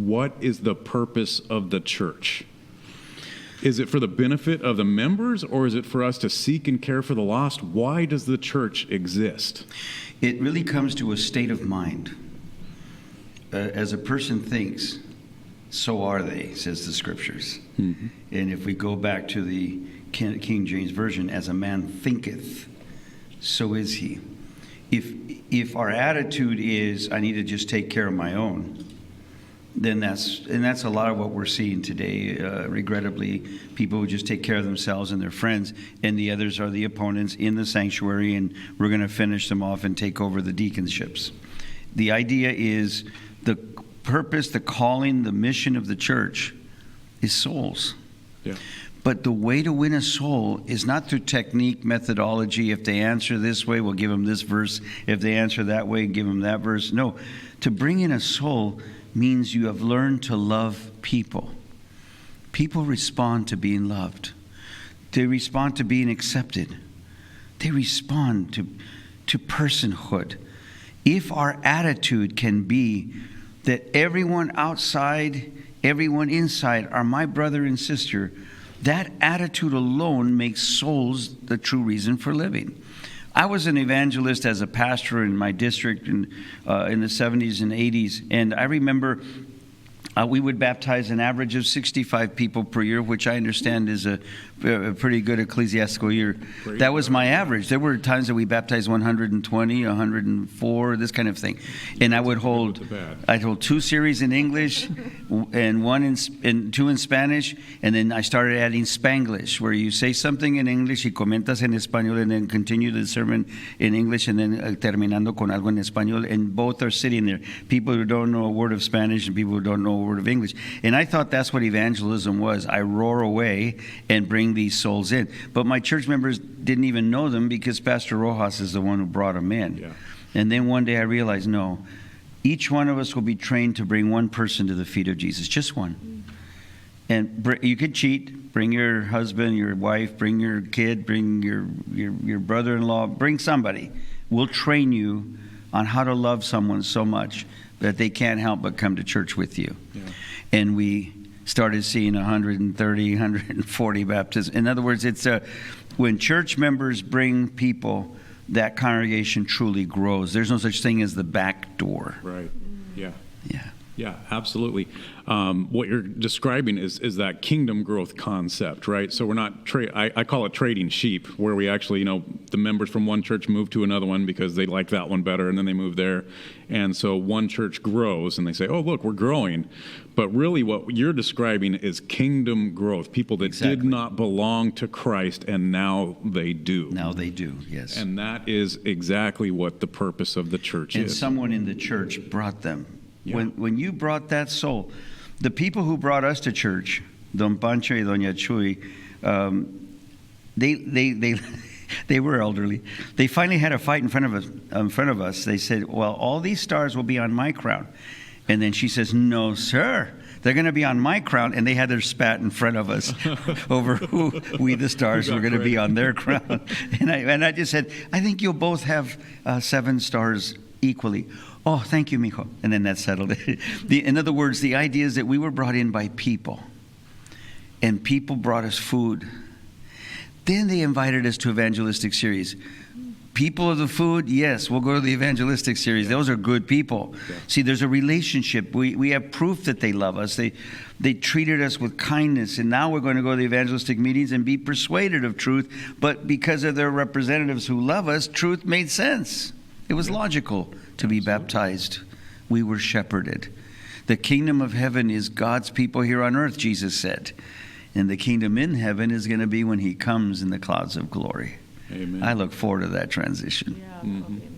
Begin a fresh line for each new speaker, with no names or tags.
what is the purpose of the church? Is it for the benefit of the members, or is it for us to seek and care for the lost? Why does the church exist?
It really comes to a state of mind. As a person thinks, so are they, says the scriptures. Mm-hmm. And if we go back to the King James Version, as a man thinketh, so is he. If our attitude is, I need to just take care of my own, then that's a lot of what we're seeing today. Regrettably, people who just take care of themselves and their friends, and the others are the opponents in the sanctuary, and we're going to finish them off and take over the deaconships. The idea is the purpose, the calling, the mission of the church is souls.
Yeah.
But the way to win a soul is not through technique, methodology. If they answer this way, we'll give them this verse. If they answer that way, give them that verse. No, to bring in a soul means you have learned to love people. People respond to being loved. They respond to being accepted. They respond to personhood. If our attitude can be that everyone outside, everyone inside are my brother and sister, that attitude alone makes souls the true reason for living. I was an evangelist as a pastor in my district in the 70s and 80s, and I remember we would baptize an average of 65 people per year, which I understand is a pretty good ecclesiastical year. Great. That was my average. There were times that we baptized 120, 104, this kind of thing. And I'd hold 2 series in English and 2 in Spanish, and then I started adding Spanglish, where you say something in English y comentas en español, and then continue the sermon in English, and then terminando con algo en español, and both are sitting there. People who don't know a word of Spanish and people who don't know a word of English. And I thought that's what evangelism was. I roar away and bring these souls in. But my church members didn't even know them because Pastor Rojas is the one who brought them in. Yeah. And then one day I realized, no, each one of us will be trained to bring one person to the feet of Jesus, just one. And you could cheat, bring your husband, your wife, bring your kid, bring your brother-in-law, bring somebody. We'll train you on how to love someone so much that they can't help but come to church with you. Yeah. And we started seeing 130, 140 baptisms. In other words, it's when church members bring people, that congregation truly grows. There's no such thing as the back door.
Right. Yeah.
Yeah.
Yeah, absolutely. What you're describing is that kingdom growth concept, right? So we're not, I call it trading sheep, where we actually, the members from one church move to another one because they like that one better, and then they move there. And so one church grows, and they say, oh, look, we're growing. But really what you're describing is kingdom growth, people that did not belong to Christ, and now they do.
Now they do, yes.
And that is exactly what the purpose of the church is.
And someone in the church brought them. Yeah. When you brought that soul, the people who brought us to church, Don Pancho y Doña Chuy, they were elderly. They finally had a fight in front of us. They said, well, all these stars will be on my crown. And then she says, no, sir. They're going to be on my crown. And they had their spat in front of us over who we, the stars, were going to be on their crown. And I just said, I think you'll both have 7 stars equally. Oh, thank you, mijo. And then that settled it. In other words, the idea is that we were brought in by people. And people brought us food. Then they invited us to evangelistic series. People of the food, yes, we'll go to the evangelistic series. Those are good people. Yeah. See, there's a relationship. We have proof that they love us. They treated us with kindness, and now we're going to go to the evangelistic meetings and be persuaded of truth. But because of their representatives who love us, truth made sense. It was logical to be baptized. We were shepherded. The kingdom of heaven is God's people here on earth, Jesus said. And the kingdom in heaven is going to be when he comes in the clouds of glory. Amen. I look forward to that transition.
Yeah. Mm-hmm.